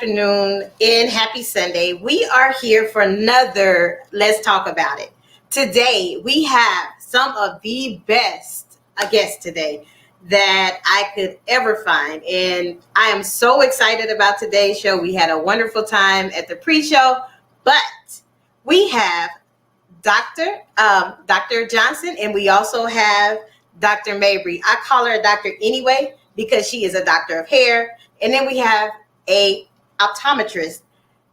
afternoon, and happy Sunday. We are here for another Let's Talk About It. Today, we have some of the best guests today that I could ever find. And I am so excited about today's show. We had a wonderful time at the pre-show, but we have Dr. Johnson, and we also have Dr. Mabrie. I call her a doctor anyway because she is a doctor of hair. And then we have a optometrist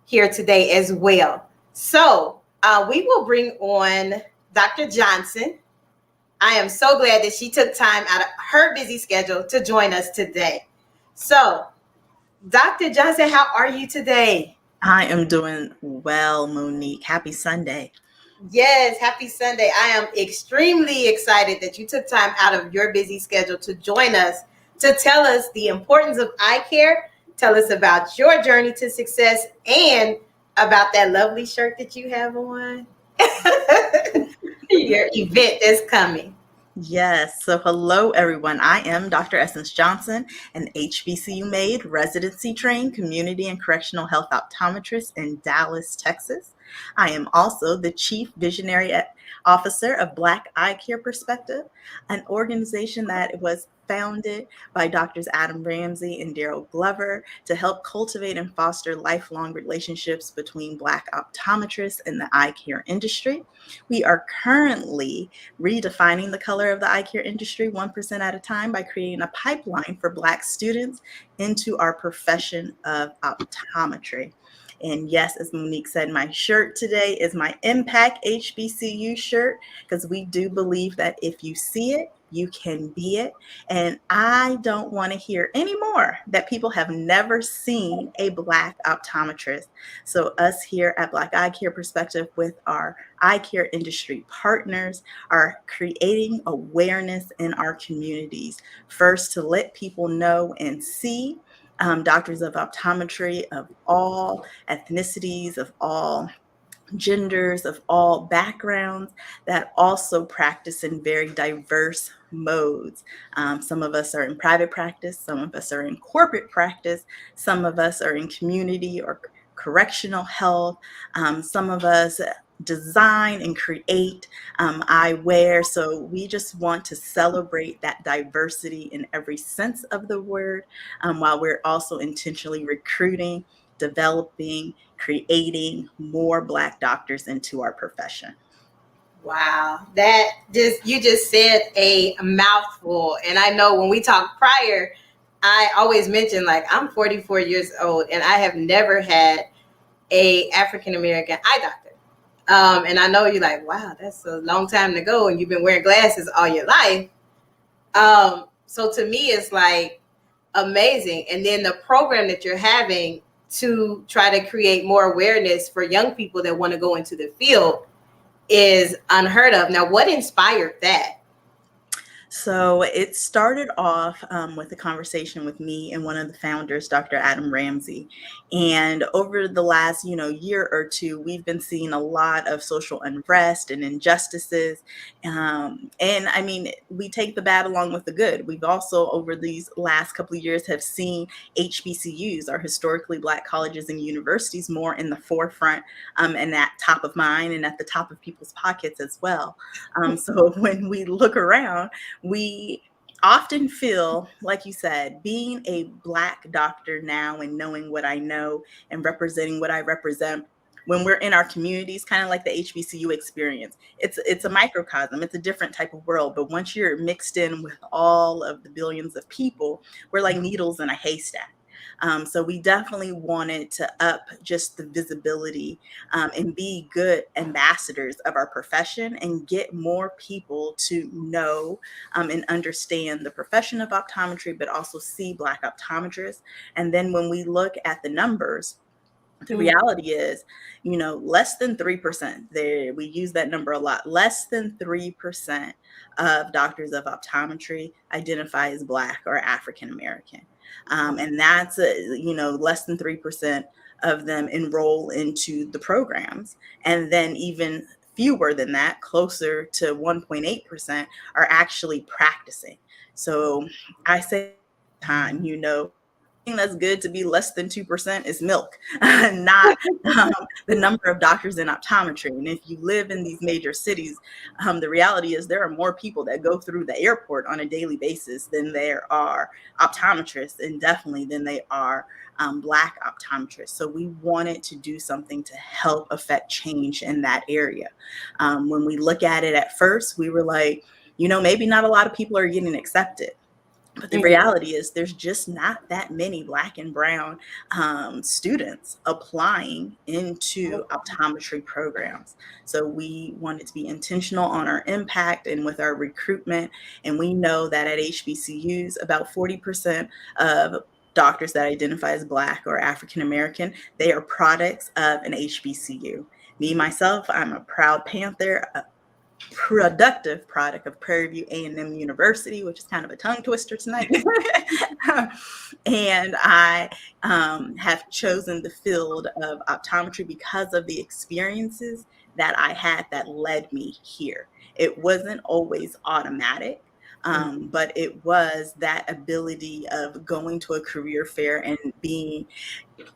here today as well. So we will bring on Dr. Johnson. I am so glad that she took time out of her busy schedule to join us today. So, Dr. Johnson, how are you today? I am doing well, Monique. Happy Sunday. Yes, happy Sunday. I am extremely excited that you took time out of your busy schedule to join us to tell us the importance of eye care, tell us about your journey to success, and about that lovely shirt that you have on. Your event is coming. Yes. So hello, everyone. I am Dr. Essence Johnson, an HBCU made, residency trained community and correctional health optometrist in Dallas, Texas. I am also the Chief Visionary Officer of Black Eye Care Perspective, an organization that was founded by Drs. Adam Ramsey and Daryl Glover to help cultivate and foster lifelong relationships between Black optometrists and the eye care industry. We are currently redefining the color of the eye care industry 1% at a time by creating a pipeline for Black students into our profession of optometry. And yes, as Monique said, my shirt today is my Impact HBCU shirt, because we do believe that if you see it, you can be it. And I don't want to hear anymore that people have never seen a Black optometrist. So us here at Black Eye Care Perspective with our eye care industry partners are creating awareness in our communities. First, to let people know and see doctors of optometry of all ethnicities, of all genders, of all backgrounds, that also practice in very diverse modes. Some of us are in private practice, some of us are in corporate practice, some of us are in community or correctional health, some of us design and create eyewear. So we just want to celebrate that diversity in every sense of the word, while we're also intentionally recruiting, developing, creating more Black doctors into our profession. Wow, you just said a mouthful. And I know when we talked prior, I always mention, like, I'm 44 years old and I have never had a African American eye doctor. And I know you're like, wow, that's a long time to go, and you've been wearing glasses all your life. So to me, it's like amazing. And then the program that you're having to try to create more awareness for young people that want to go into the field is unheard of. Now, what inspired that? So it started off with a conversation with me and one of the founders, Dr. Adam Ramsey. And over the last, year or two, we've been seeing a lot of social unrest and injustices. And I mean, we take the bad along with the good. We've also, over these last couple of years, have seen HBCUs, our historically Black colleges and universities, more in the forefront and at top of mind and at the top of people's pockets as well. So when we look around, we often feel, like you said, being a Black doctor now and knowing what I know and representing what I represent, when we're in our communities, kind of like the HBCU experience, it's a microcosm, it's a different type of world. But once you're mixed in with all of the billions of people, we're like needles in a haystack. So we definitely wanted to up just the visibility and be good ambassadors of our profession and get more people to know and understand the profession of optometry, but also see Black optometrists. And then when we look at the numbers, the reality is, less than 3%, we use that number a lot, less than 3% of doctors of optometry identify as Black or African American. And that's, less than 3% of them enroll into the programs. And then even fewer than that, closer to 1.8%, are actually practicing. So I say time, that's good to be less than 2% is milk, not the number of doctors in optometry. And if you live in these major cities, the reality is there are more people that go through the airport on a daily basis than there are optometrists, and definitely than they are Black optometrists. So we wanted to do something to help affect change in that area. When we look at it at first, we were like, maybe not a lot of people are getting accepted. But the reality is there's just not that many Black and brown students applying into optometry programs. So we wanted to be intentional on our impact and with our recruitment. And we know that at HBCUs, about 40% of doctors that identify as Black or African American, they are products of an HBCU. Me, myself, I'm a proud Panther, productive product of Prairie View A&M University, which is kind of a tongue twister tonight. And I have chosen the field of optometry because of the experiences that I had that led me here. It wasn't always automatic. But it was that ability of going to a career fair and being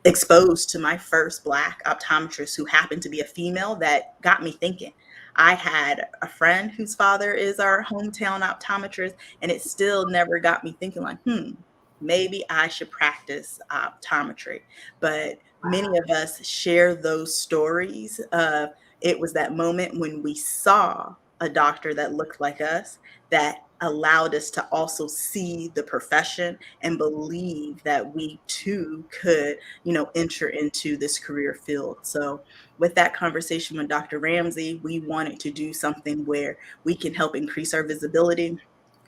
exposed to my first Black optometrist, who happened to be a female, that got me thinking. I had a friend whose father is our hometown optometrist, and it still never got me thinking like, maybe I should practice optometry. But many of us share those stories. It was that moment when we saw a doctor that looked like us that allowed us to also see the profession and believe that we too could, enter into this career field. So with that conversation with Dr. Ramsey, we wanted to do something where we can help increase our visibility,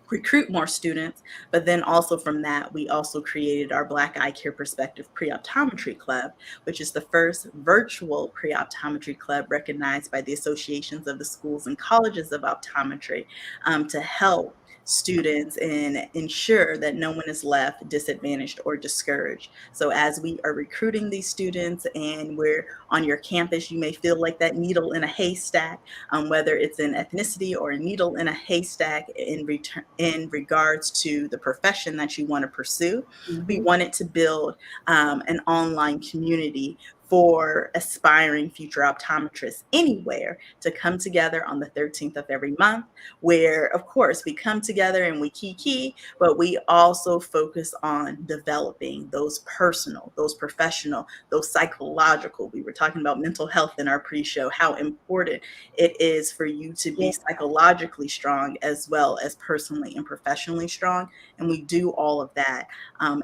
recruit more students, but then also from that, we also created our Black Eye Care Perspective Pre-Optometry Club, which is the first virtual pre-optometry club recognized by the associations of the schools and colleges of optometry, to help students and ensure that no one is left disadvantaged or discouraged. So as we are recruiting these students and we're on your campus, you may feel like that needle in a haystack, whether it's in ethnicity or a needle in a haystack in regards to the profession that you want to pursue. We wanted to build an online community for aspiring future optometrists anywhere to come together on the 13th of every month, where, of course, we come together and we kiki, but we also focus on developing those personal, those professional, those psychological. We were talking about mental health in our pre-show, how important it is for you to be psychologically strong as well as personally and professionally strong. And we do all of that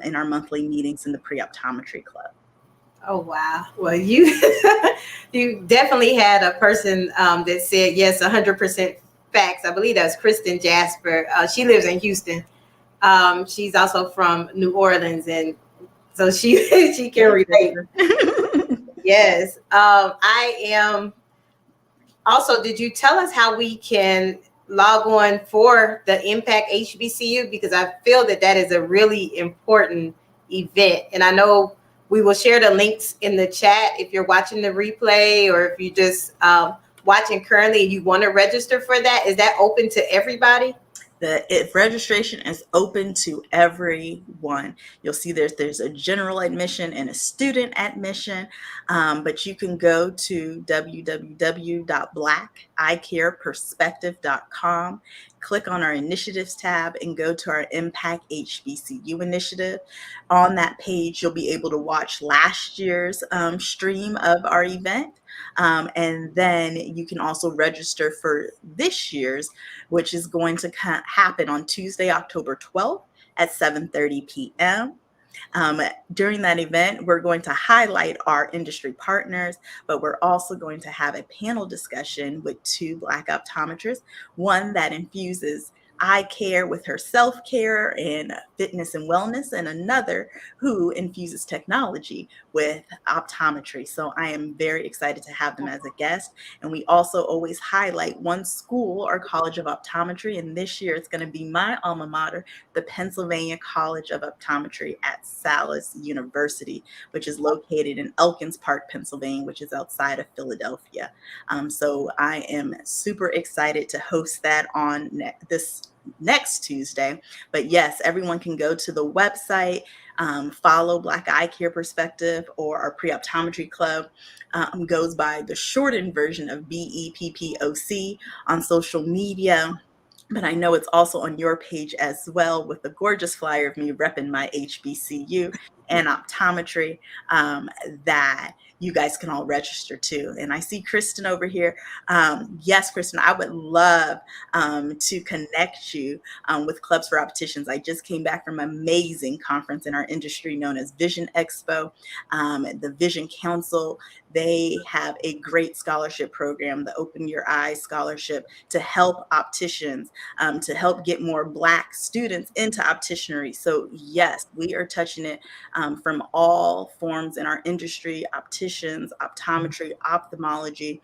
in our monthly meetings in the Pre-Optometry Club. Oh, wow. Well, you you definitely had a person that said yes, 100% facts. I believe that was Kristen Jasper. She lives in Houston. She's also from New Orleans, and so she can relate. Yes. I am. Also, did you tell us how we can log on for the Impact HBCU? Because I feel that is a really important event, and I know we will share the links in the chat if you're watching the replay, or if you just watching currently and you want to register for that. Is that open to everybody? If registration is open to everyone. You'll see there's a general admission and a student admission, but you can go to www.blackeyecareperspective.com, click on our initiatives tab, and go to our Impact HBCU initiative. On that page, you'll be able to watch last year's stream of our event. And then you can also register for this year's, which is going to happen on Tuesday, October 12th at 7:30 p.m. During that event, we're going to highlight our industry partners, but we're also going to have a panel discussion with two Black optometrists, one that infuses eye care with her self-care and fitness and wellness, and another who infuses technology with optometry. So I am very excited to have them as a guest. And we also always highlight one school or college of optometry. And this year it's going to be my alma mater, the Pennsylvania College of Optometry at Salus University, which is located in Elkins Park, Pennsylvania, which is outside of Philadelphia. So I am super excited to host that on this next Tuesday. But yes, everyone can go to the website, follow Black Eye Care Perspective, or our pre-optometry club goes by the shortened version of BEPPOC on social media. But I know it's also on your page as well, with the gorgeous flyer of me repping my HBCU and optometry, that you guys can all register to. And I see Kristen over here. Yes, Kristen, I would love to connect you with Clubs for Opticians. I just came back from an amazing conference in our industry known as Vision Expo. The Vision Council, they have a great scholarship program, the Open Your Eyes Scholarship, to help opticians, to help get more Black students into opticianry. So yes, we are touching it from all forms in our industry: opticians, optometry, ophthalmology,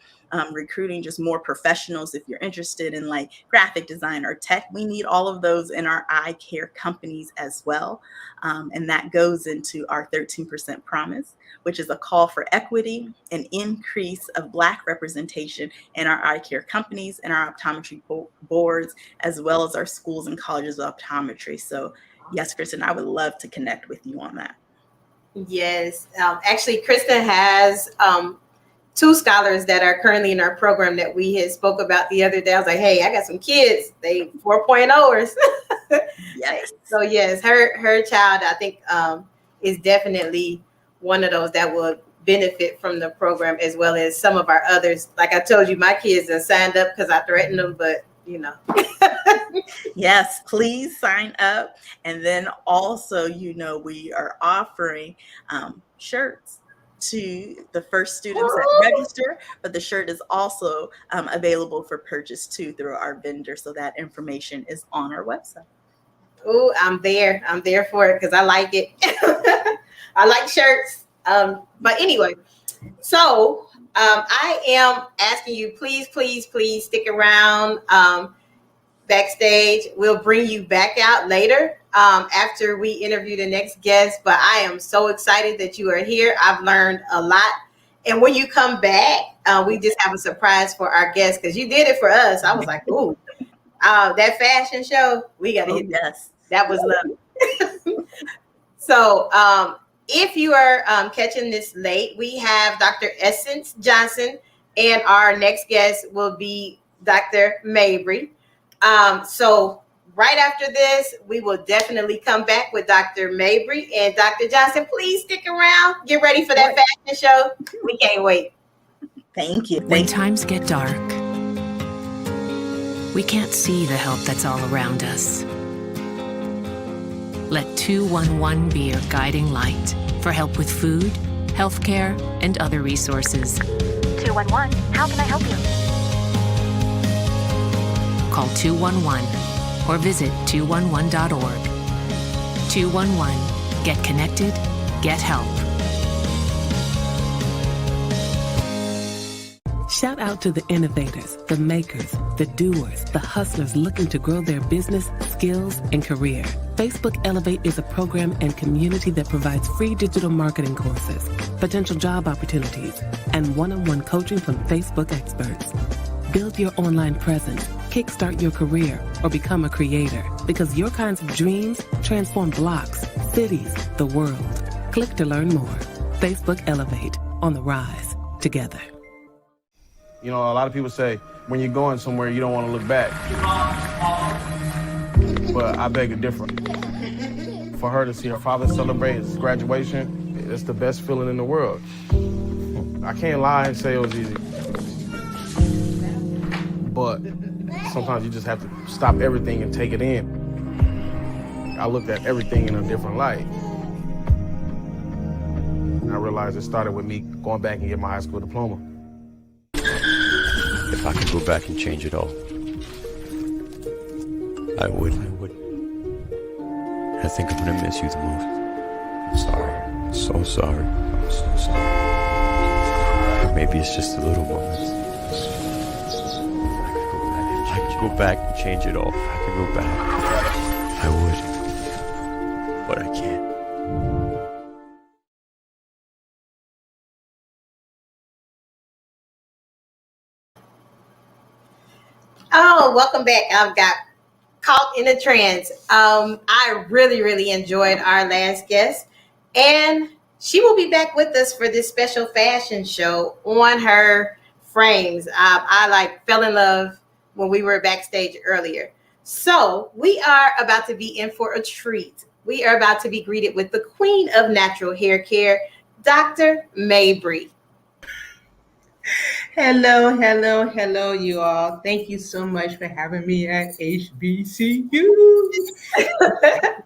recruiting just more professionals. If you're interested in like graphic design or tech, we need all of those in our eye care companies as well. And that goes into our 13% promise, which is a call for equity and increase of Black representation in our eye care companies and our optometry boards, as well as our schools and colleges of optometry. So yes, Kristen, I would love to connect with you on that. Yes. Actually, Kristen has two scholars that are currently in our program that we had spoke about the other day. I was like, hey, I got some kids. They 4.0ers. Yes. So yes, her child, I think, is definitely one of those that will benefit from the program, as well as some of our others. Like I told you, my kids have signed up because I threatened them, but you know. Yes, please sign up. And then also, you know, we are offering shirts to the first students that register, but the shirt is also available for purchase too through our vendor. So that information is on our website. Oh, I'm there for it because I like it. I like shirts. But anyway, so I am asking you, please stick around. Backstage, we'll bring you back out later after we interview the next guest. But I am so excited that you are here. I've learned a lot. And when you come back, we just have a surprise for our guests because you did it for us. I was like, ooh, that fashion show, we got to hit that. Yes. That was lovely. So if you are catching this late, we have Dr. Essence Johnson, and our next guest will be Dr. Mabrie. So right after this, we will definitely come back with Dr. Mabrie and Dr. Johnson. Please stick around. Get ready for that fashion show. We can't wait. Thank you. When times get dark, we can't see the help that's all around us. Let 211 be your guiding light for help with food, healthcare, and other resources. 211, how can I help you? Call 211 or visit 211.org. 211, get connected, get help. Shout out to the innovators, the makers, the doers, the hustlers looking to grow their business, skills, and career. Facebook Elevate is a program and community that provides free digital marketing courses, potential job opportunities, and one-on-one coaching from Facebook experts. Build your online presence, kickstart your career, or become a creator, because your kinds of dreams transform blocks, cities, the world. Click to learn more. Facebook Elevate, on the rise, together. You know, a lot of people say when you're going somewhere, you don't want to look back. But I beg to differ. For her to see her father celebrate his graduation, it's the best feeling in the world. I can't lie and say it was easy. But sometimes you just have to stop everything and take it in. I looked at everything in a different light. And I realized it started with me going back and getting my high school diploma. If I could go back and change it all, I would. I think I'm gonna miss you the most. I'm sorry. So sorry. I'm so sorry. Maybe it's just the little moments. If I could go back and change it all. If I could go back, I would. But I can't. Oh, welcome back. I've got Caught in a Trance. I really, really enjoyed our last guest, and she will be back with us for this special fashion show on her frames. I like fell in love when we were backstage earlier. So we are about to be in for a treat. We are about to be greeted with the queen of natural hair care, Dr. Mabrie. Hello, hello, hello, you all. Thank you so much for having me at HBCU.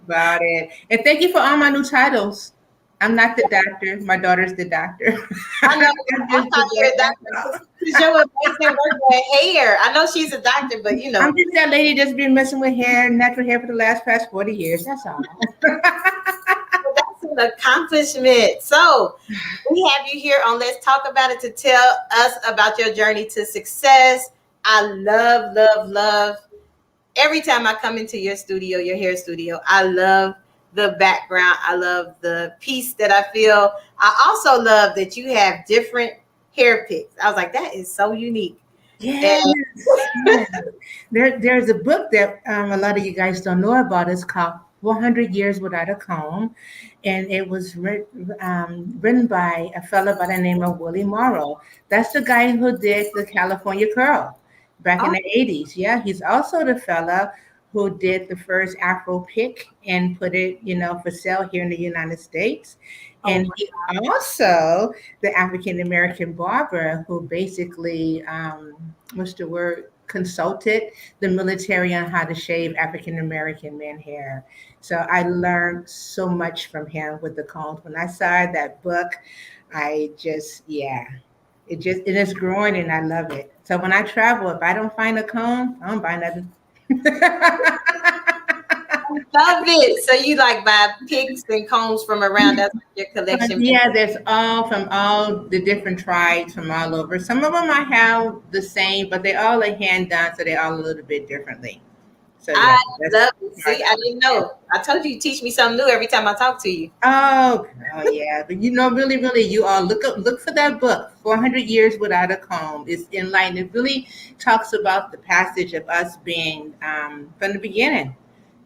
About it. And thank you for all my new titles. I'm not the doctor. My daughter's the doctor. I know. I'm I just thought you're a doctor. She's your amazing work with hair. I know she's a doctor, but you know. I'm just that lady that's been messing with hair, natural hair for the past 40 years. That's all. That's an accomplishment. So we have you here on Let's Talk About It to tell us about your journey to success. I love, love, love. Every time I come into your studio, your hair studio, I love the background. I love the piece that I feel. I also love that you have different hair picks. I was like, that is so unique. Yes. Yes. There's a book that a lot of you guys don't know about. It's called 400 Years Without a Comb. And it was written by a fellow by the name of Willie Morrow. That's the guy who did the California Curl back in the 80s. Yeah, he's also the fellow who did the first Afro pick and put it, for sale here in the United States. And he also the African American barber who basically, consulted the military on how to shave African American men hair. So I learned so much from him with the combs. When I saw that book, it is growing and I love it. So when I travel, if I don't find a comb, I don't buy nothing. Love it. So you like buy picks and combs from around. That's your collection. Yeah, there's all from all the different tribes from all over. Some of them I have the same, but they all are hand done, so they're all a little bit differently. So yeah, I love it. See, I didn't know. I told you teach me something new every time I talk to you. Oh yeah, but really, really, you all look for that book, 400 Years Without a Comb. It's enlightening. It really talks about the passage of us being from the beginning,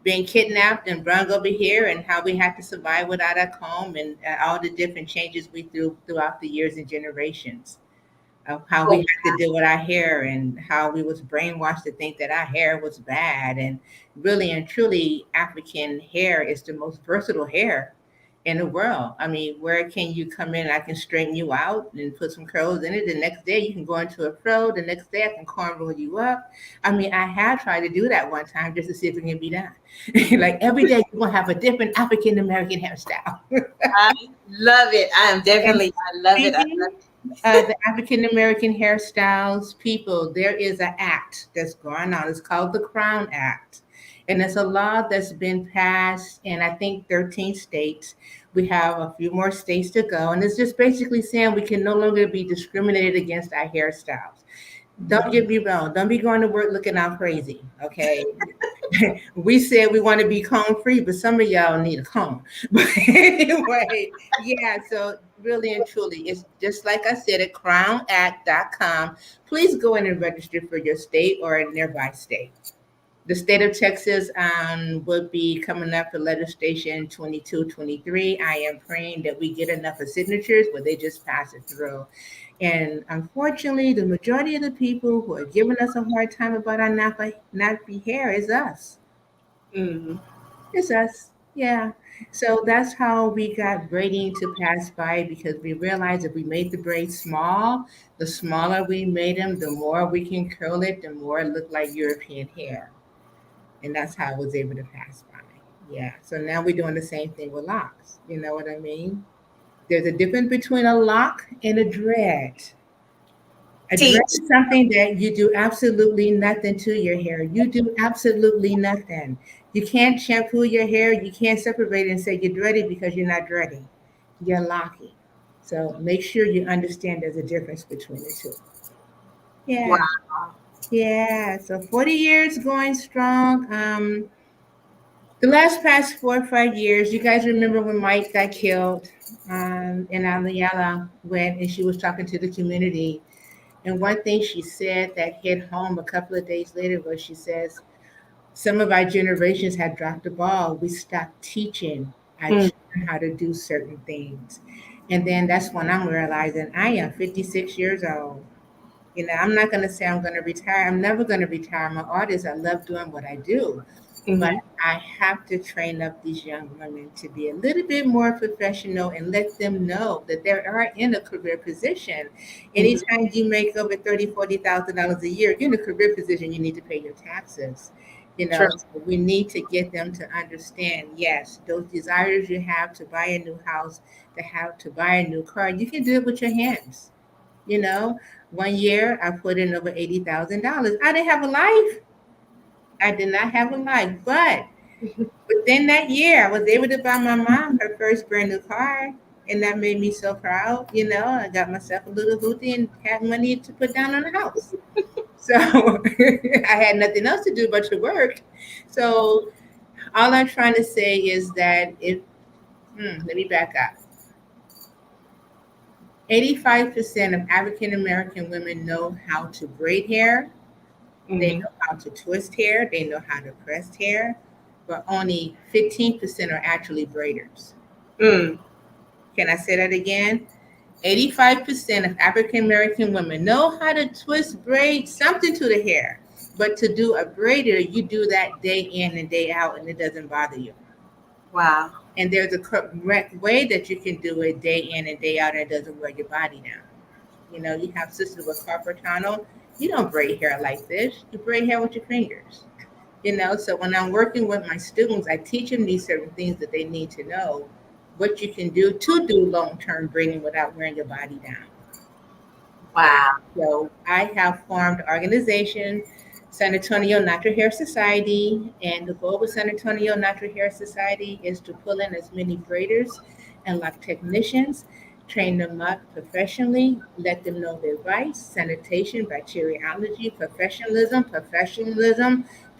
being kidnapped and brung over here, and how we had to survive without a comb, and all the different changes we throughout the years and generations of how we had to deal with our hair, and how we was brainwashed to think that our hair was bad. And really and truly, African hair is the most versatile hair in the world. I mean, where can you come in? I can straighten you out and put some curls in it. The next day you can go into a fro. The next day I can cornroll you up. I mean, I have tried to do that one time just to see if it can be done. Like every day you're going to have a different African American hairstyle. I love it. I love it. I love it. The African American hairstyles, people, there is an act that's going on. It's called the Crown Act. And it's a law that's been passed in, I think, 13 states. We have a few more states to go. And it's just basically saying we can no longer be discriminated against our hairstyles. Don't get me wrong. Don't be going to work looking out crazy, okay? We said we want to be comb free, but some of y'all need a comb. But anyway, yeah, so really and truly, it's just like I said at crownact.com. Please go in and register for your state or a nearby state. The state of Texas will be coming up for legislation 2223. I am praying that we get enough of signatures where they just pass it through. And unfortunately, the majority of the people who are giving us a hard time about our nappy hair is us. Mm-hmm. It's us. Yeah. So that's how we got braiding to pass by, because we realized if we made the braids small, the smaller we made them, the more we can curl it, the more it looked like European hair. And that's how I was able to pass by. Yeah. So now we're doing the same thing with locks. You know what I mean? There's a difference between a lock and a dread. A dread is something that you do absolutely nothing to your hair. You do absolutely nothing. You can't shampoo your hair. You can't separate it and say you're dready because you're not dready. You're locking. So make sure you understand there's a difference between the two. Yeah. Wow. Yeah. So 40 years going strong. The past 4 or 5 years, you guys remember when Mike got killed, and Aliala went and she was talking to the community. And one thing she said that hit home a couple of days later was, she says, some of our generations had dropped the ball. We stopped teaching our Mm. children how to do certain things. And then that's when I'm realizing I am 56 years old. I'm not going to say I'm going to retire. I'm never going to retire. I'm an artist. I love doing what I do. But Mhm. I have to train up these young women to be a little bit more professional and let them know that they are in a career position. Anytime you make over $30,000, $40,000 a year, you're in a career position, you need to pay your taxes. True. So we need to get them to understand, yes, those desires you have to buy a new house, to buy a new car, you can do it with your hands. You know, one year I put in over $80,000. I didn't have a life. I did not have a life, but within that year, I was able to buy my mom her first brand new car, and that made me so proud. I got myself a little hoopty and had money to put down on the house. So I had nothing else to do but to work. So all I'm trying to say is that let me back up. 85% of African American women know how to braid hair. They Mhm. know how to twist hair. They know how to press hair, but only 15% are actually braiders. Mm. Can I say that again? 85% of African American women know how to twist, braid something to the hair, but to do a braider, you do that day in and day out, and it doesn't bother you. Wow. And there's a correct way that you can do it day in and day out, and it doesn't wear your body down. You have sisters with carpal tunnel. You don't braid hair like this. You braid hair with your fingers. So when I'm working with my students, I teach them these certain things that they need to know what you can do to do long-term braiding without wearing your body down. Wow. So I have formed an organization, San Antonio Natural Hair Society, and the goal with San Antonio Natural Hair Society is to pull in as many braiders and lock technicians, train them up professionally, let them know their rights, sanitation, bacteriology, professionalism.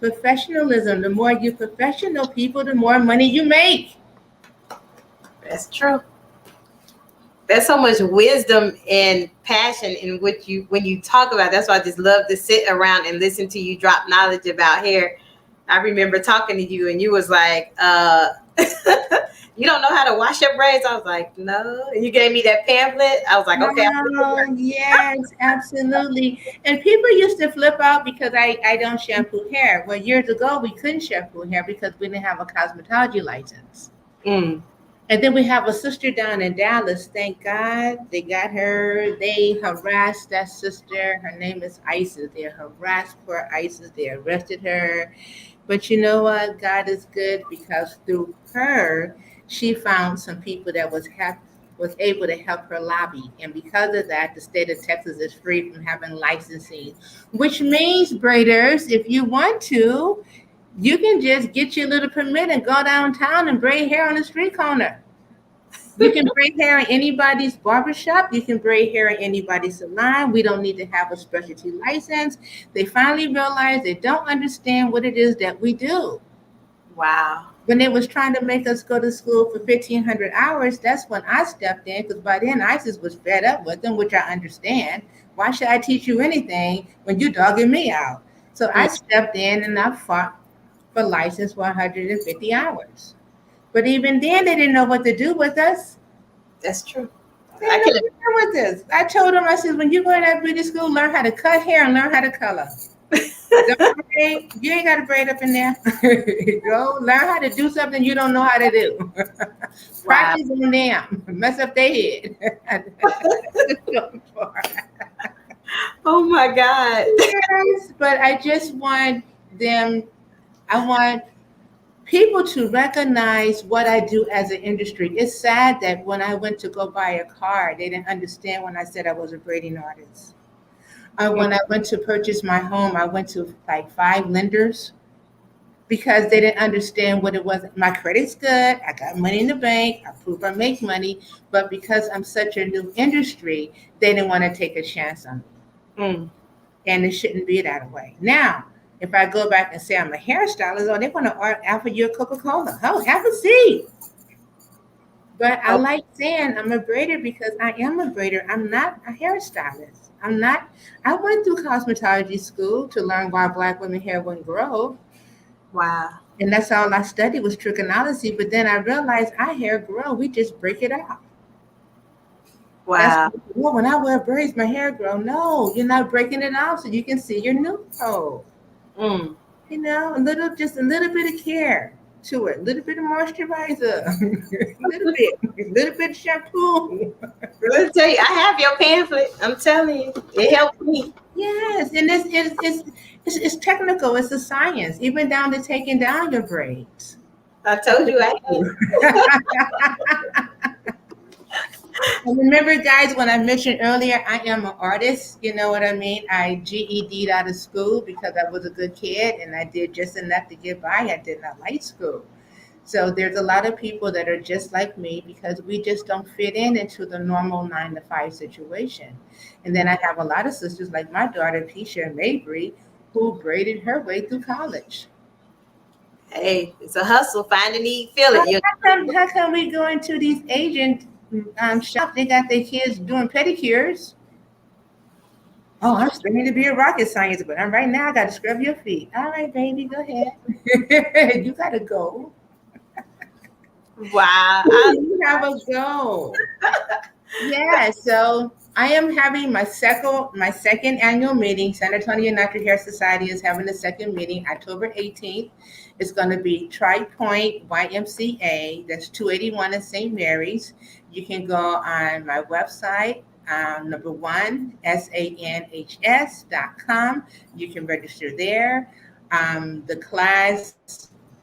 The more you professional people, the more money you make. That's true. There's so much wisdom and passion in what when you talk about. That's why I just love to sit around and listen to you drop knowledge about hair. I remember talking to you and you was like, you don't know how to wash your braids? I was like, no. And you gave me that pamphlet. I was like, okay. Oh, yes, absolutely. And people used to flip out because I don't shampoo hair. Well, years ago, we couldn't shampoo hair because we didn't have a cosmetology license. Mm. And then we have a sister down in Dallas. Thank God they got her. They harassed that sister. Her name is Isis. They harassed poor Isis. They arrested her. But you know what? God is good because through her, she found some people that was able to help her lobby. And because of that, the state of Texas is free from having licensing, which means, braiders, if you want to, you can just get your little permit and go downtown and braid hair on the street corner. You can braid hair in anybody's barbershop. You can braid hair in anybody's salon. We don't need to have a specialty license. They finally realized they don't understand what it is that we do. Wow. When they was trying to make us go to school for 1,500 hours, that's when I stepped in, because by then ISIS was fed up with them, which I understand. Why should I teach you anything when you dogging me out? So I stepped in and I fought for license for 150 hours. But even then, they didn't know what to do with us. That's true. They didn't know what to do with this. I told them, I said, when you go to that beauty school, learn how to cut hair and learn how to color. Don't braid. You ain't got to braid up in there. Go learn how to do something you don't know how to do. Practice on them. Mess up their head. Oh my God. Yes, but I just want I want people to recognize what I do as an industry. It's sad that when I went to go buy a car, they didn't understand when I said I was a braiding artist. When I went to purchase my home, I went to like 5 lenders because they didn't understand what it was. My credit's good. I got money in the bank. I prove I make money. But because I'm such a new industry, they didn't want to take a chance on me. Mm. And it shouldn't be that way. Now, if I go back and say I'm a hairstylist, they're going to offer you a Coca-Cola. Oh, have a seat. But I like saying I'm a braider because I am a braider. I'm not a hairstylist. I went through cosmetology school to learn why Black women hair wouldn't grow. Wow. And that's all I studied was trichology. But then I realized our hair grow, we just break it off. That's Wow. well, when I wear braids, my hair grow. No, you're not breaking it off so you can see your new growth. Mm. Just a little bit of care to it, a little bit of moisturizer, a little bit of shampoo. Let me tell you, I have your pamphlet. I'm telling you, it helped me. Yes, and it's technical. It's a science, even down to taking down your braids. I told you I had. And remember, guys, when I mentioned earlier, I am an artist. You know what I mean? I GED'd out of school because I was a good kid and I did just enough to get by. I did not like school. So there's a lot of people that are just like me because we just don't fit into the normal 9-to-5 situation. And then I have a lot of sisters like my daughter, Keisha and Mabrie, who braided her way through college. Hey, it's a hustle. Find a need, feel it. How come we go into these Asian shops? They got their kids doing pedicures. Oh, I'm studying to be a rocket scientist, but right now I got to scrub your feet. All right, baby, go ahead. You got to go. Wow. You have a go. Yeah, so I am having my second annual meeting. San Antonio Natural Hair Society is having the second meeting October 18th. It's going to be Tri-Point YMCA. That's 281 in St. Mary's. You can go on my website, number one, sanhs.com. You can register there. The class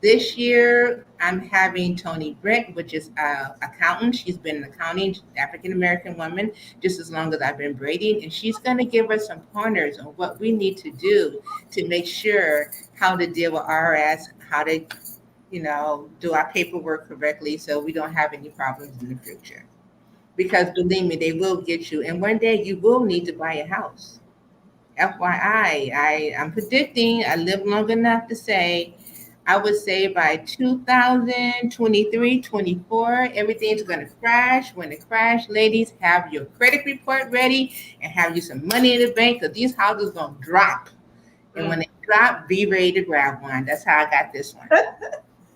this year, I'm having Tony Brent, which is an accountant. She's been an accounting African-American woman just as long as I've been braiding. And she's going to give us some pointers on what we need to do to make sure how to deal with RS, how to, do our paperwork correctly so we don't have any problems in the future. Because believe me, they will get you. And one day you will need to buy a house. FYI, I'm predicting, I live long enough to say, I would say by 2023, 24, everything's going to crash. When it crashes, ladies, have your credit report ready and have you some money in the bank because these houses going to drop. And when they drop, be ready to grab one. That's how I got this one.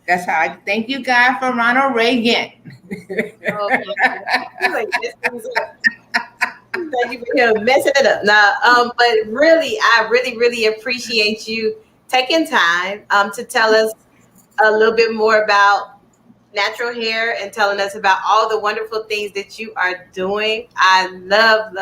That's how I thank you, God, for Ronald Reagan. Thank you for messing it up. Now, but really, I really appreciate you taking time to tell us a little bit more about natural hair and telling us about all the wonderful things that you are doing. I love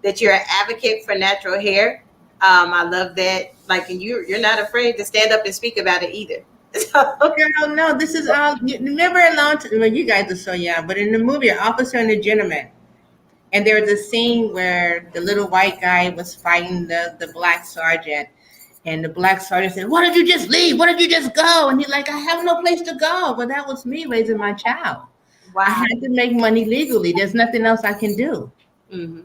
that you're an advocate for natural hair. I love that, and you're not afraid to stand up and speak about it either. Girl, no, this is all. Remember a long time? Well, you guys are so young, but in the movie, Officer and the Gentleman, and there was a scene where the little white guy was fighting the black sergeant. And the black sergeant said, "Why did you just leave? Why did you just go?" And he's like, "I have no place to go." Well, that was me raising my child. Wow. I had to make money legally. There's nothing else I can do. Mm-hmm.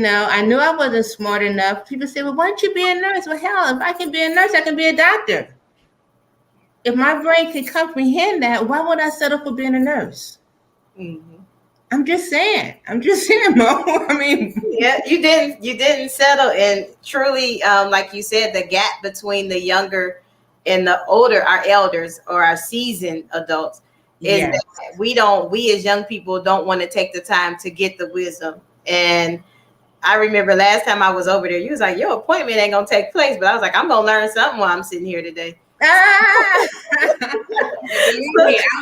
I knew I wasn't smart enough. People say, "Well, why don't you be a nurse?" Well, hell, if I can be a nurse, I can be a doctor. If my brain can comprehend that, why would I settle for being a nurse? Mm-hmm. I'm just saying, Mo. I mean, yeah, you didn't settle, and truly, like you said, the gap between the younger and the older, our elders or our seasoned adults, is that we as young people don't want to take the time to get the wisdom. And I remember last time I was over there, you was like, "Your appointment ain't gonna take place," but I was like, "I'm gonna learn something while I'm sitting here today." I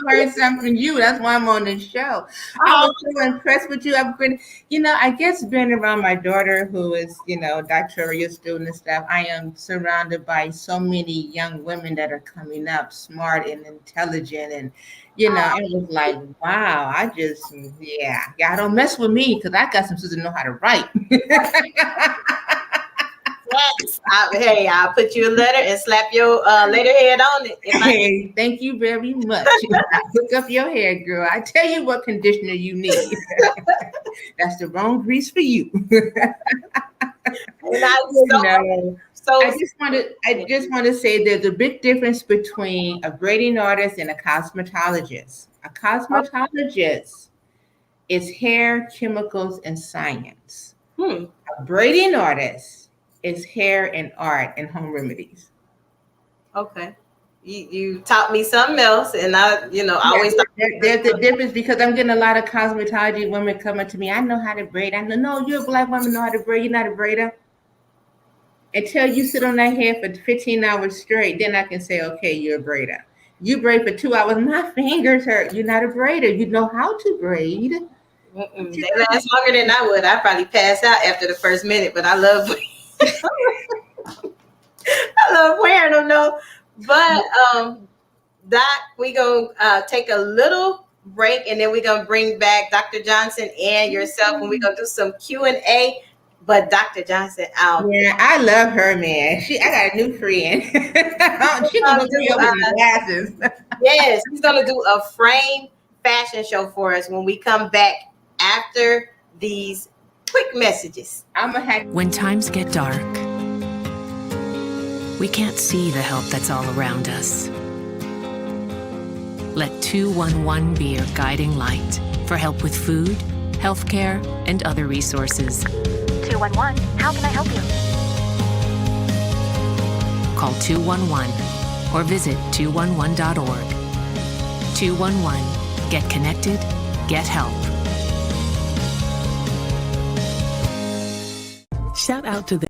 learned something from you. That's why I'm on this show. I was so impressed with you. I guess being around my daughter, who is, doctoral student and stuff, I am surrounded by so many young women that are coming up, smart and intelligent. And, I was like, wow, y'all don't mess with me because I got some sisters that know how to write. Yes. I'll put you a letter and slap your letterhead on it. Hey, thank you very much. Hook up your hair, girl. I tell you what conditioner you need. That's the wrong grease for you. I just want to say there's a big difference between a braiding artist and a cosmetologist. A cosmetologist is hair, chemicals, and science. A braiding artist is hair and art and home remedies. Okay. you taught me something else, and I always thought There's a difference because I'm getting a lot of cosmetology women coming to me. I know how to braid. I know, no, you're a Black woman, know how to braid. You're not a braider. Until you sit on that hair for 15 hours straight, then I can say, okay, you're a braider. You braid for 2 hours, my fingers hurt. You're not a braider. You know how to braid. they last longer than I would. I probably pass out after the first minute, but I love I love wearing them though. But Doc, we gonna take a little break, and then we're gonna bring back Dr. Johnson and yourself, and we're gonna do some Q&A. But Dr. Johnson, yeah, I love her, man. I got a new friend. She's gonna look me over the glasses. Yes, she's gonna do a frame fashion show for us when we come back after these quick messages. When times get dark, we can't see the help that's all around us. Let 211 be your guiding light for help with food, healthcare, and other resources. 211, how can I help you? Call 211 or visit 211.org. 211, get connected, get help. Shout out to the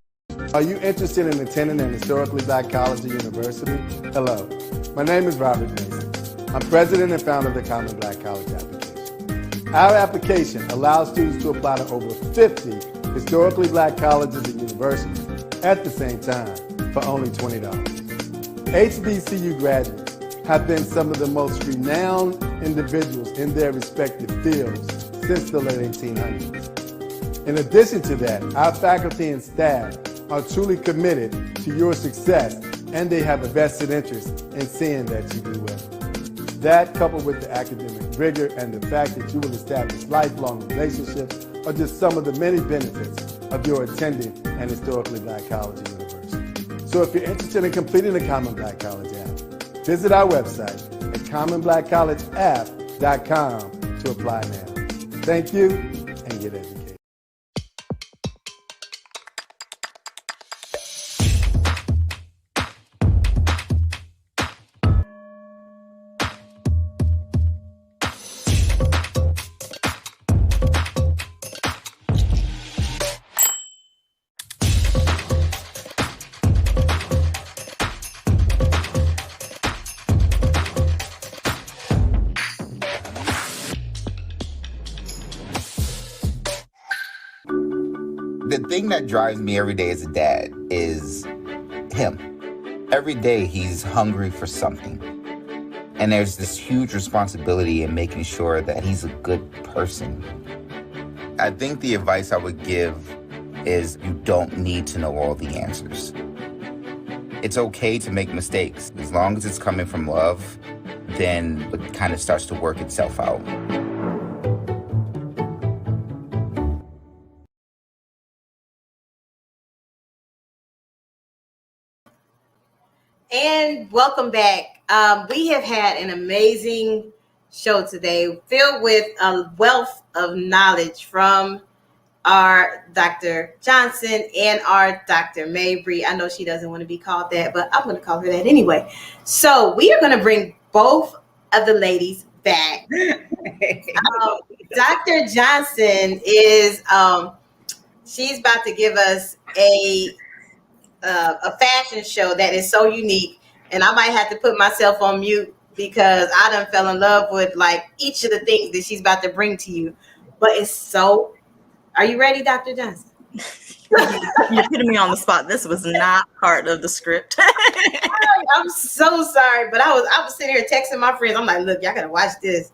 Are you interested in attending an historically Black college or university? Hello, my name is Robert Mason. I'm president and founder of the Common Black College application. Our application allows students to apply to over 50 historically Black colleges and universities at the same time for only $20. HBCU graduates have been some of the most renowned individuals in their respective fields since the late 1800s. In addition to that, our faculty and staff are truly committed to your success, and they have a vested interest in seeing that you do well. That, coupled with the academic rigor and the fact that you will establish lifelong relationships, are just some of the many benefits of your attending an historically Black college or university. So if you're interested in completing the Common Black College app, visit our website at commonblackcollegeapp.com to apply now. Thank you, and get educated. The thing that drives me every day as a dad is him. Every day he's hungry for something. And there's this huge responsibility in making sure that he's a good person. I think the advice I would give is you don't need to know all the answers. It's okay to make mistakes. As long as it's coming from love, then it kind of starts to work itself out. And welcome back. We have had an amazing show today, filled with a wealth of knowledge from our Dr. Johnson and our Dr. Mabrie. I know she doesn't want to be called that, but I'm going to call her that anyway. So we are going to bring both of the ladies back. Dr. Johnson is, she's about to give us a fashion show that is so unique, and I might have to put myself on mute because I done fell in love with like each of the things that she's about to bring to you. But it's so. Are you ready, Dr. Johnson? You're putting me on the spot. This was not part of the script. I'm so sorry, but I was sitting here texting my friends. I'm like, look, y'all gotta watch this.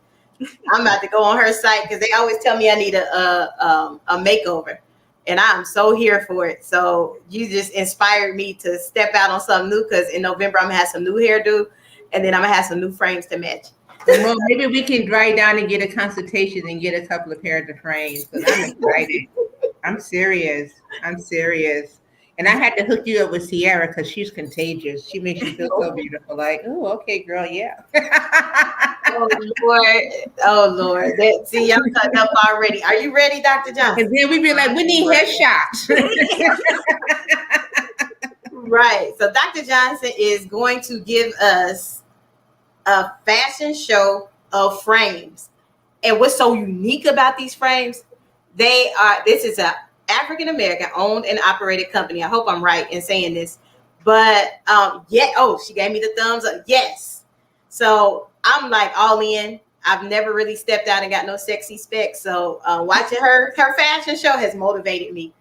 I'm about to go on her site because they always tell me I need a makeover. And I'm so here for it. So you just inspired me to step out on something new, because in November I'm gonna have some new hairdo, and then I'm gonna have some new frames to match. Well, maybe we can drive down and get a consultation and get a couple of pairs of frames, because I'm excited. I'm serious. And I had to hook you up with Sierra because she's contagious. She makes you feel so beautiful. Like, oh, okay, girl, yeah. Oh Lord. See, I'm cutting up already. Are you ready, Dr. Johnson? And then we'd be like, we need headshots. Right. So Dr. Johnson is going to give us a fashion show of frames. And what's so unique about these frames, this is a African American owned and operated company. I hope I'm right in saying this. But she gave me the thumbs up. Yes. So I'm like all in. I've never really stepped out and got no sexy specs. So watching her fashion show has motivated me.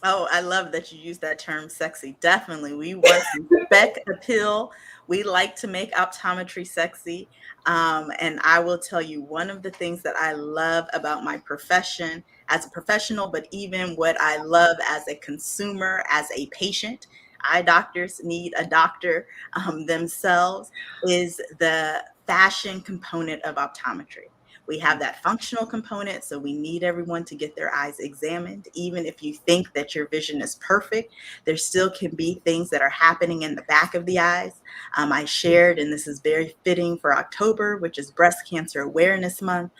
Oh, I love that you use that term sexy. Definitely. We want some spec appeal. We like to make optometry sexy. And I will tell you, one of the things that I love about my profession as a professional, but even what I love as a consumer, as a patient, eye doctors need a doctor themselves, is the fashion component of optometry. We have that functional component, so we need everyone to get their eyes examined. Even if you think that your vision is perfect, there still can be things that are happening in the back of the eyes. I shared, and this is very fitting for October, which is Breast Cancer Awareness Month,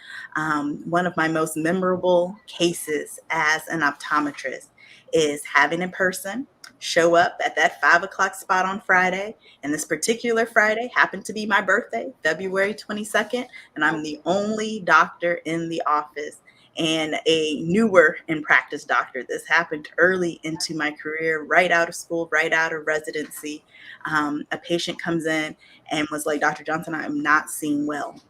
one of my most memorable cases as an optometrist is having a person show up at that 5 o'clock spot on Friday. And this particular Friday happened to be my birthday, February 22nd. And I'm the only doctor in the office and a newer in practice doctor. This happened early into my career, right out of school, right out of residency. A patient comes in and was like, Dr. Johnson, I am not seeing well.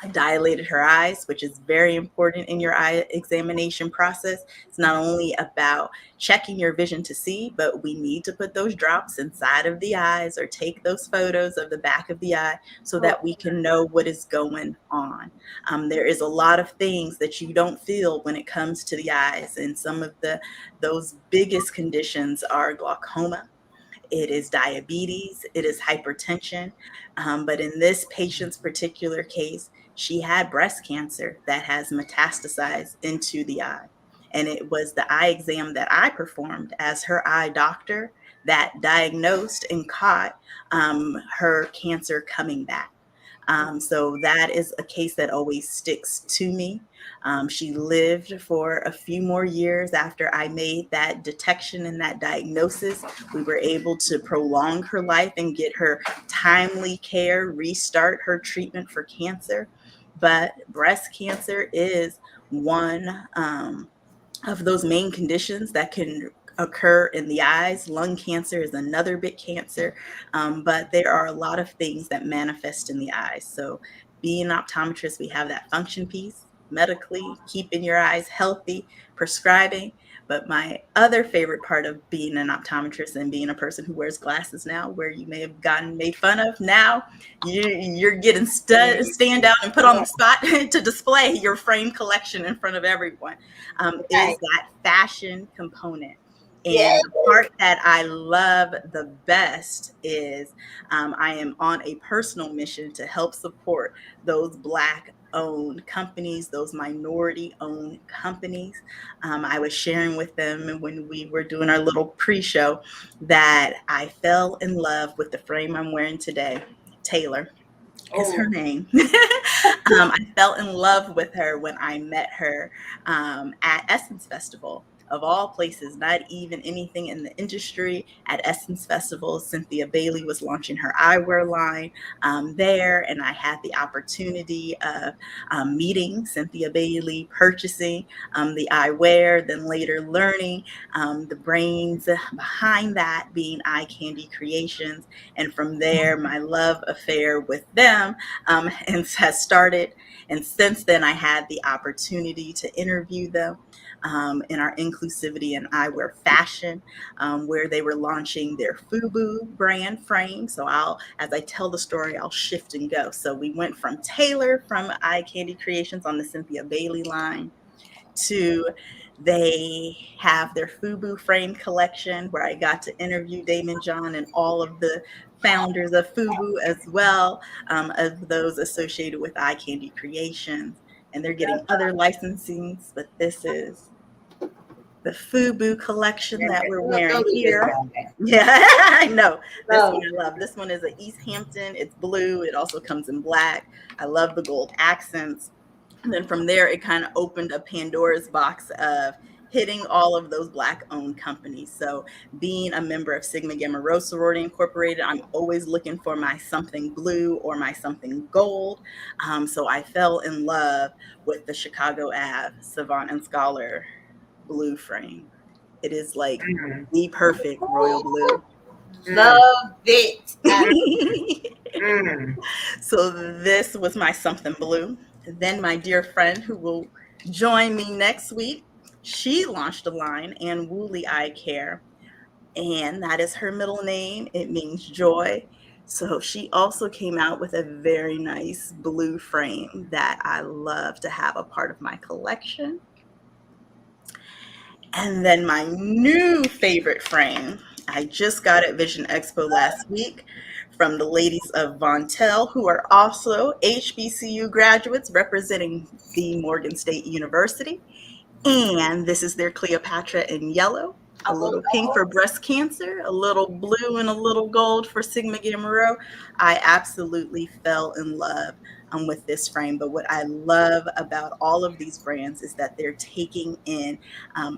I dilated her eyes, which is very important in your eye examination process. It's not only about checking your vision to see, but we need to put those drops inside of the eyes or take those photos of the back of the eye so that we can know what is going on. There is a lot of things that you don't feel when it comes to the eyes, and some of those biggest conditions are glaucoma. It is diabetes, it is hypertension. But in this patient's particular case, she had breast cancer that has metastasized into the eye. And it was the eye exam that I performed as her eye doctor that diagnosed and caught her cancer coming back. So that is a case that always sticks to me. She lived for a few more years after I made that detection and that diagnosis. We were able to prolong her life and get her timely care, restart her treatment for cancer. But breast cancer is one of those main conditions that can occur in the eyes. Lung cancer is another big cancer, but there are a lot of things that manifest in the eyes. So being an optometrist, we have that function piece, medically, keeping your eyes healthy, prescribing. But my other favorite part of being an optometrist and being a person who wears glasses now, where you may have gotten made fun of, now you're getting stand out and put on the spot to display your frame collection in front of everyone, is that fashion component. And the part that I love the best is I am on a personal mission to help support those Black-owned companies, those minority-owned companies. I was sharing with them when we were doing our little pre-show that I fell in love with the frame I'm wearing today. Taylor is her name. I fell in love with her when I met her at Essence Festival. Of all places, not even anything in the industry. At Essence Festival, Cynthia Bailey was launching her eyewear line there, and I had the opportunity of meeting Cynthia Bailey, purchasing the eyewear, then later learning the brains behind that being Eye Candy Creations. And from there, my love affair with them has started. And since then, I had the opportunity to interview them in our inclusivity and eyewear fashion, where they were launching their FUBU brand frame. So as I tell the story, I'll shift and go. So we went from Taylor from Eye Candy Creations on the Cynthia Bailey line to they have their FUBU frame collection, where I got to interview Damon John and all of the founders of FUBU, as well as those associated with Eye Candy Creations. And they're getting other licensings, but this is the FUBU collection that we're wearing here. Yeah, I know. This one I love. This one is an East Hampton. It's blue. It also comes in black. I love the gold accents. And then from there, it kind of opened a Pandora's box of, hitting all of those Black-owned companies. So being a member of Sigma Gamma Rho Sorority Incorporated, I'm always looking for my something blue or my something gold. So I fell in love with the Chicago Ave Savant and Scholar blue frame. It is like the perfect royal blue. Love it. So this was my something blue. Then my dear friend who will join me next week, she launched a line, and Wooly Eye Care, and that is her middle name. It means joy. So she also came out with a very nice blue frame that I love to have a part of my collection. And then my new favorite frame, I just got at Vision Expo last week from the ladies of Vontel, who are also HBCU graduates representing the Morgan State University. And this is their Cleopatra in yellow, a little pink for breast cancer, a little blue and a little gold for Sigma Gamma Rho. I absolutely fell in love with this frame. But what I love about all of these brands is that they're taking in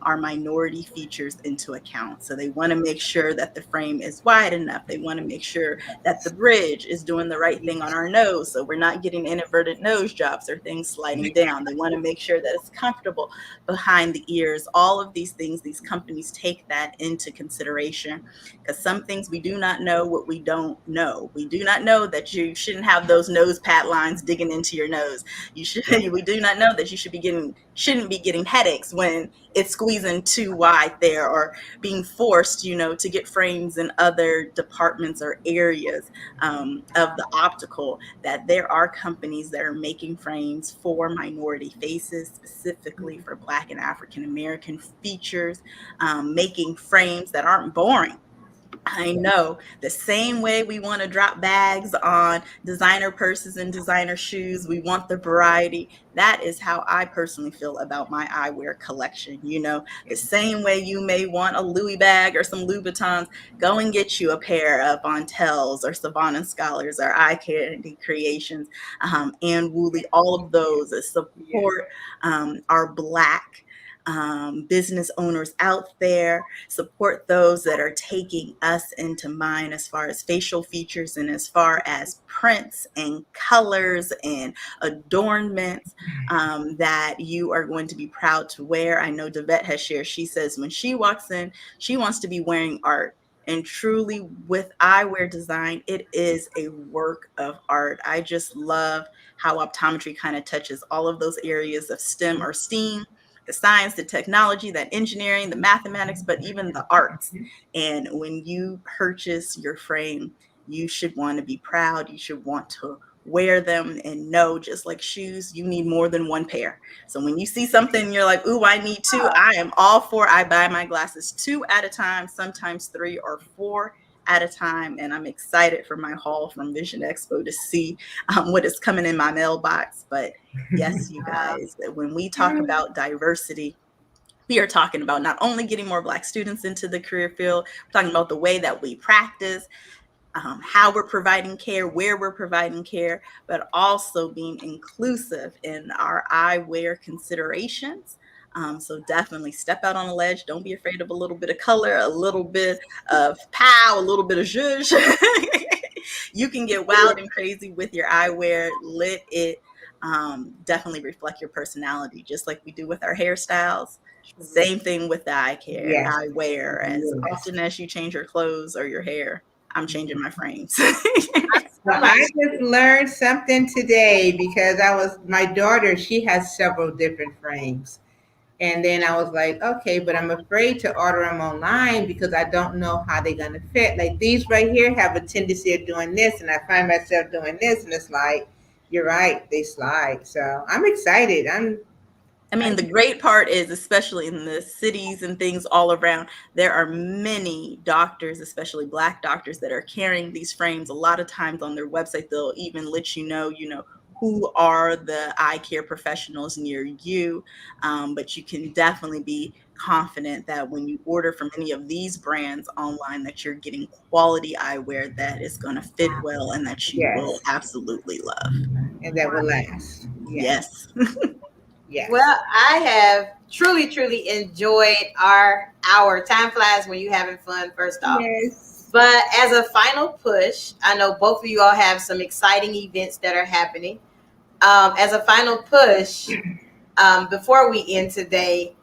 our minority features into account. So they want to make sure that the frame is wide enough. They want to make sure that the bridge is doing the right thing on our nose, so we're not getting inverted nose jobs or things sliding down. They want to make sure that it's comfortable behind the ears. All of these things, these companies take that into consideration, because some things we do not know what we don't know. We do not know that you shouldn't have those nose pad lines digging into your nose. We do not know that you shouldn't be getting headaches when it's squeezing too wide there, or being forced, to get frames in other departments or areas of the optical. That there are companies that are making frames for minority faces, specifically for Black and African American features, making frames that aren't boring. I know the same way we want to drop bags on designer purses and designer shoes, we want the variety. That is how I personally feel about my eyewear collection. The same way you may want a Louis bag or some Louboutins, go and get you a pair of Vontels or Savant and Scholars or Eye Candy Creations, and Wooly. All of those that support our Black business owners out there, support those that are taking us into mind as far as facial features and as far as prints and colors and adornments that you are going to be proud to wear. I know Davette has shared, she says when she walks in, she wants to be wearing art. And truly, with eyewear design, it is a work of art. I just love how optometry kind of touches all of those areas of STEM or STEAM, the science, the technology, that engineering, the mathematics, but even the arts. And when you purchase your frame, you should want to be proud. You should want to wear them and know, just like shoes, you need more than one pair. So when you see something, you're like, ooh, I need two. I am all for, I buy my glasses 2 at a time, sometimes 3 or 4 at a time. And I'm excited for my haul from Vision Expo to see what is coming in my mailbox. But yes, you guys, when we talk about diversity, we are talking about not only getting more Black students into the career field, we're talking about the way that we practice, how we're providing care, where we're providing care, but also being inclusive in our eyewear considerations. So definitely step out on a ledge. Don't be afraid of a little bit of color, a little bit of pow, a little bit of zhuzh. You can get wild and crazy with your eyewear. Let it definitely reflect your personality, just like we do with our hairstyles. Same thing with the eye care, eyewear. As often as you change your clothes or your hair, I'm changing my frames. Well, I just learned something today because my daughter, she has several different frames. And then I was like, okay, but I'm afraid to order them online because I don't know how they're going to fit. Like these right here have a tendency of doing this, and I find myself doing this, and it's like, you're right, they slide. So I'm excited. The great part is, especially in the cities and things all around, there are many doctors, especially Black doctors, that are carrying these frames. A lot of times on their website, they'll even let you know, who are the eye care professionals near you. But you can definitely be confident that when you order from any of these brands online, that you're getting quality eyewear that is going to fit well and that you will absolutely love. And that will last. Yes. Yes. Well, I have truly enjoyed our hour. Time flies when you're having fun, first off. Yes. But as a final push, I know both of you all have some exciting events that are happening. As a final push, before we end today,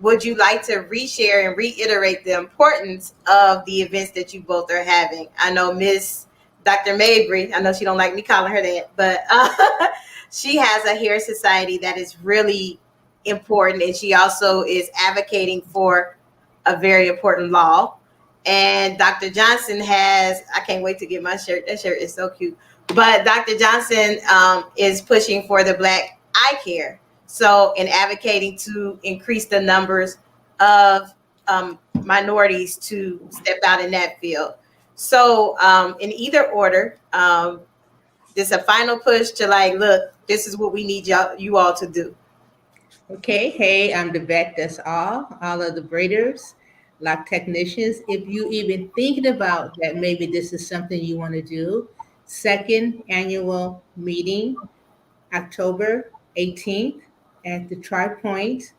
would you like to reshare and reiterate the importance of the events that you both are having? I know Miss Dr. Mabrie, I know she don't like me calling her that, but she has a hair society that is really important, and she also is advocating for a very important law. And Dr. Johnson has, I can't wait to get my shirt. That shirt is so cute. But Dr. Johnson is pushing for the Black eye care. So, in advocating to increase the numbers of minorities to step out in that field. So, in either order, this is a final push to like, look, this is what we need you all to do. Okay, hey, I'm Davette. That's all of the braiders, lock technicians. If you even thinking about that, maybe this is something you want to do. Second annual meeting, October 18th at the Tri-Point.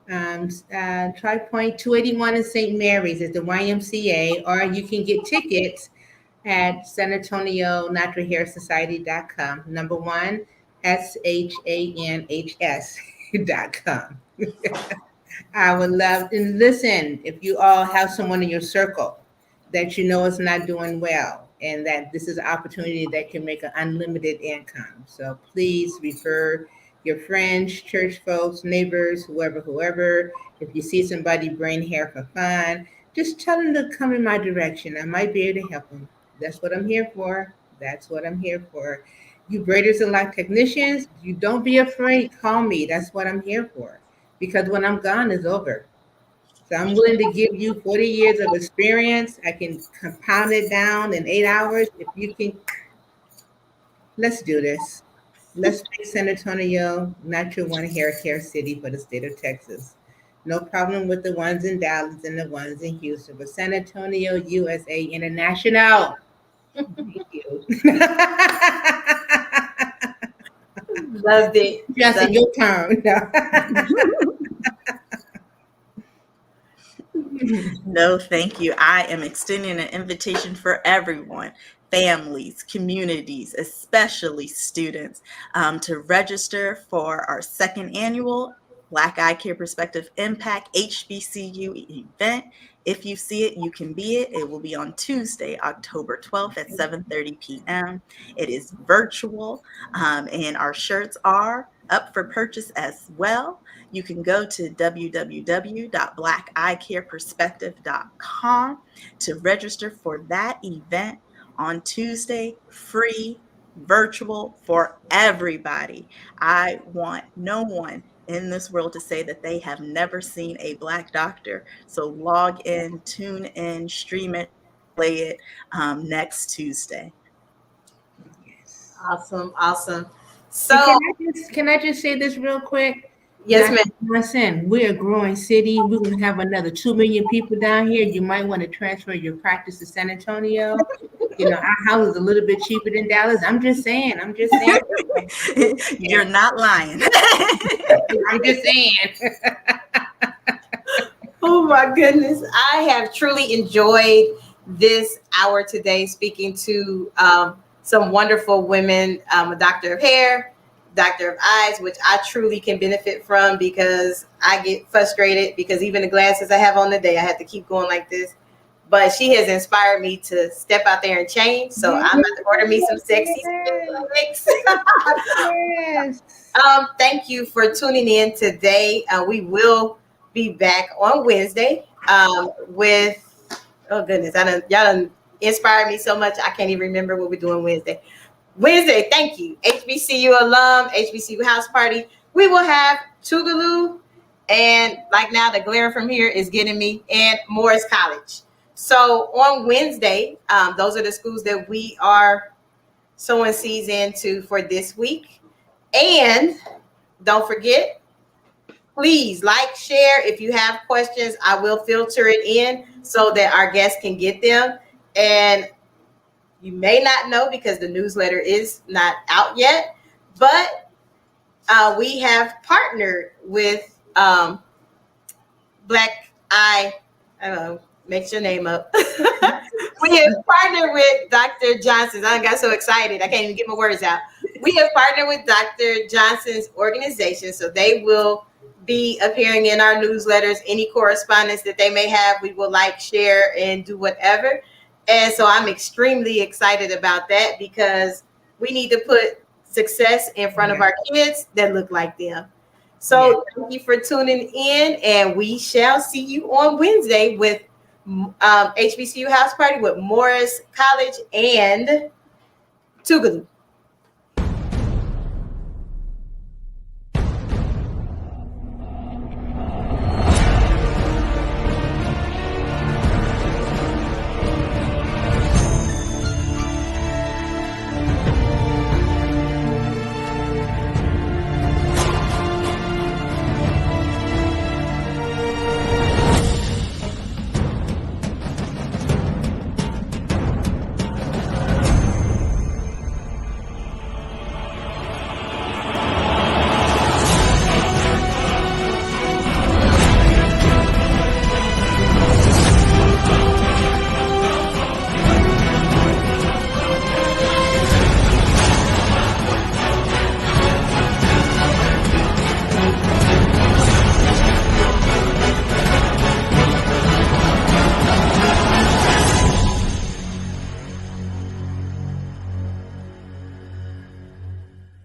Tri-Point 281 in St. Mary's at the YMCA, or you can get tickets at San Antonio Natural Hair Society.com. Number one, SHANHS.com. I would love, and listen, if you all have someone in your circle that you know is not doing well, and that this is an opportunity that can make an unlimited income. So please refer your friends, church folks, neighbors, whoever. If you see somebody braiding hair for fun, just tell them to come in my direction. I might be able to help them. That's what I'm here for. You braiders and lock technicians, you don't be afraid. Call me. That's what I'm here for. Because when I'm gone, it's over. So I'm willing to give you 40 years of experience. I can compound it down in 8 hours. If you can, let's do this. Let's make San Antonio not your one hair care city for the state of Texas. No problem with the ones in Dallas and the ones in Houston, but San Antonio, USA, International. Thank you. Loved it. Justin, your turn. No, thank you. I am extending an invitation for everyone, families, communities, especially students, to register for our second annual Black Eye Care Perspective Impact HBCU event. If you see it, you can be it. It will be on Tuesday, October 12th at 7:30 p.m. It is virtual, and our shirts are up for purchase as well. You can go to www.blackeyecareperspective.com to register for that event on Tuesday, free, virtual for everybody. I want no one in this world to say that they have never seen a Black doctor. So log in, tune in, stream it, play it next Tuesday. Awesome. So can I just say this real quick? Yes, ma'am. Listen, we're a growing city. We're going to have another 2 million people down here. You might want to transfer your practice to San Antonio. You know, our house is a little bit cheaper than Dallas. I'm just saying. You're not lying. I'm just saying. Oh my goodness. I have truly enjoyed this hour today speaking to some wonderful women, a doctor of hair, doctor of eyes, which I truly can benefit from because I get frustrated because even the glasses I have on today, I have to keep going like this. But she has inspired me to step out there and change. So I'm about to order me some sexy wigs. Yes. Thank you for tuning in today. We will be back on Wednesday with, oh goodness, y'all done inspired me so much. I can't even remember what we're doing Wednesday, thank you. HBCU alum, HBCU house party. We will have Tougaloo, and like now the glare from here is getting me, and Morris College. So on Wednesday, those are the schools that we are sowing seeds into for this week. And don't forget, please like, share. If you have questions, I will filter it in so that our guests can get them. And you may not know because the newsletter is not out yet, but we have partnered with Black Eye, I don't know, mix your name up. We have partnered with Dr. Johnson's. I got so excited. I can't even get my words out. We have partnered with Dr. Johnson's organization, so they will be appearing in our newsletters. Any correspondence that they may have, we will like, share, and do whatever. And so I'm extremely excited about that because we need to put success in front of our kids that look like them. So thank you for tuning in, and we shall see you on Wednesday with HBCU House Party with Morris College and Tougaloo.